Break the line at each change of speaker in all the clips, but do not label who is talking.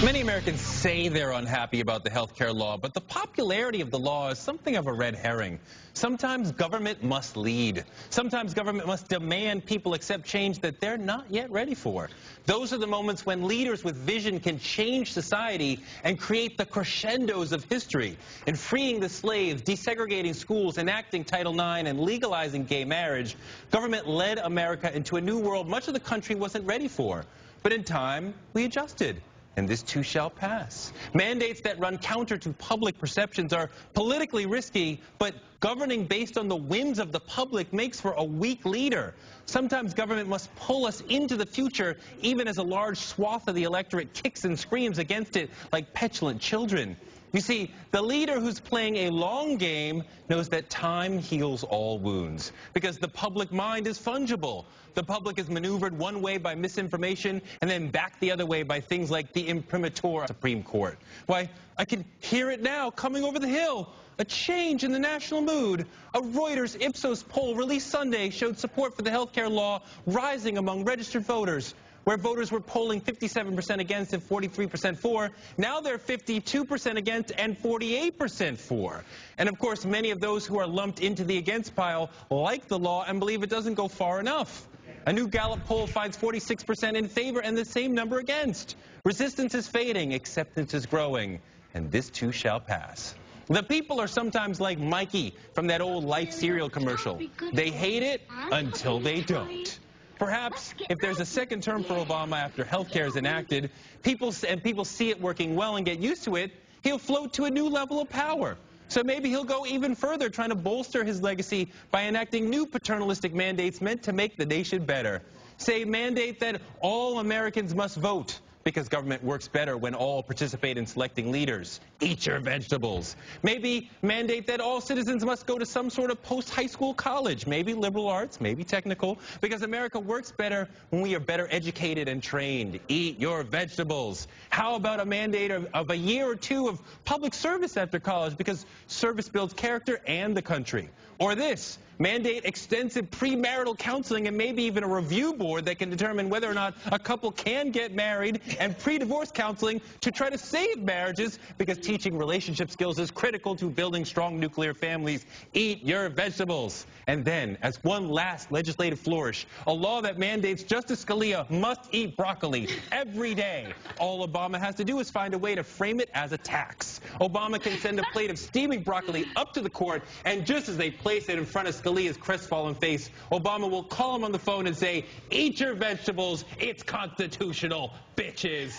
Many Americans say they're unhappy about the health care law, but the popularity of the law is something of a red herring. Sometimes government must lead. Sometimes government must demand people accept change that they're not yet ready for. Those are the moments when leaders with vision can change society and create the crescendos of history. In freeing the slaves, desegregating schools, enacting Title IX, and legalizing gay marriage, government led America into a new world much of the country wasn't ready for. But in time, we adjusted. And this too shall pass. Mandates that run counter to public perceptions are politically risky, but governing based on the whims of the public makes for a weak leader. Sometimes government must pull us into the future, even as a large swath of the electorate kicks and screams against it like petulant children. You see, the leader who's playing a long game knows that time heals all wounds, because the public mind is fungible. The public is maneuvered one way by misinformation and then back the other way by things like the imprimatur Supreme Court. Why, I can hear it now coming over the hill. A change in the national mood. A Reuters Ipsos poll released Sunday showed support for the health care law rising among registered voters. Where voters were polling 57% against and 43% for, now they're 52% against and 48% for. And of course, many of those who are lumped into the against pile like the law and believe it doesn't go far enough. A new Gallup poll finds 46% in favor and the same number against. Resistance is fading, acceptance is growing, and this too shall pass. The people are sometimes like Mikey from that old Life cereal commercial. They hate it until they don't. Perhaps if there's a second term for Obama after health care is enacted, people see it working well and get used to it, he'll float to a new level of power. So maybe he'll go even further, trying to bolster his legacy by enacting new paternalistic mandates meant to make the nation better. Say, mandate that all Americans must vote, because government works better when all participate in selecting leaders. Eat your vegetables. Maybe mandate that all citizens must go to some sort of post-high school college, maybe liberal arts, maybe technical, because America works better when we are better educated and trained. Eat your vegetables. How about a mandate of a year or two of public service after college, because service builds character and the country? Or this, mandate extensive premarital counseling and maybe even a review board that can determine whether or not a couple can get married, and pre-divorce counseling to try to save marriages, because teaching relationship skills is critical to building strong nuclear families. Eat your vegetables. And then, as one last legislative flourish, a law that mandates Justice Scalia must eat broccoli every day. All Obama has to do is find a way to frame it as a tax. Obama can send a plate of steaming broccoli up to the court, and just as they place it in front of Scalia's crestfallen face, Obama will call him on the phone and say, "Eat your vegetables, it's constitutional, bitches."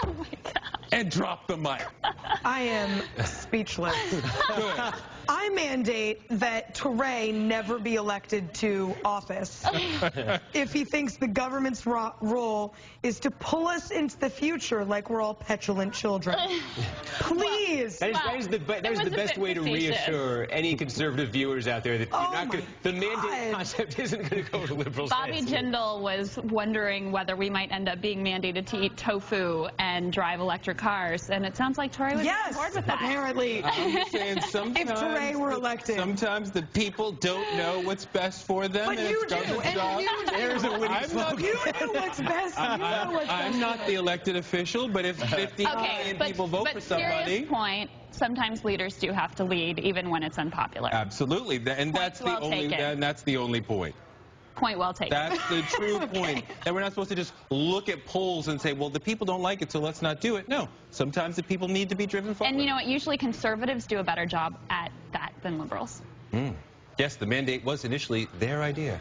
Oh my God.
And drop the mic.
I am speechless.
Good.
I mandate that Toure never be elected to office if he thinks the government's role is to pull us into the future like we're all petulant children. Please.
That is the best way to reassure any conservative viewers out there that the mandate concept isn't going to go to liberals.
Bobby Jindal was wondering whether we might end up being mandated to eat tofu and drive electric cars, and it sounds like Toure would be on board with that.
Apparently.
I'm just saying, sometimes,
if Toure were elected.
Sometimes the people don't know what's best for them.
But you do, and you do.
There's a winning slogan.
You know what's best. You know what's best.
I'm not the elected official, but if 50 million people vote for somebody.
Serious point, sometimes leaders do have to lead, even when it's unpopular.
Absolutely, and that's the only point.
Point well taken.
That's the true point. That we're not supposed to just look at polls and say, well, the people don't like it, so let's not do it. No, sometimes the people need to be driven forward.
And you know what? Usually conservatives do a better job at that than liberals.
Yes, the mandate was initially their idea.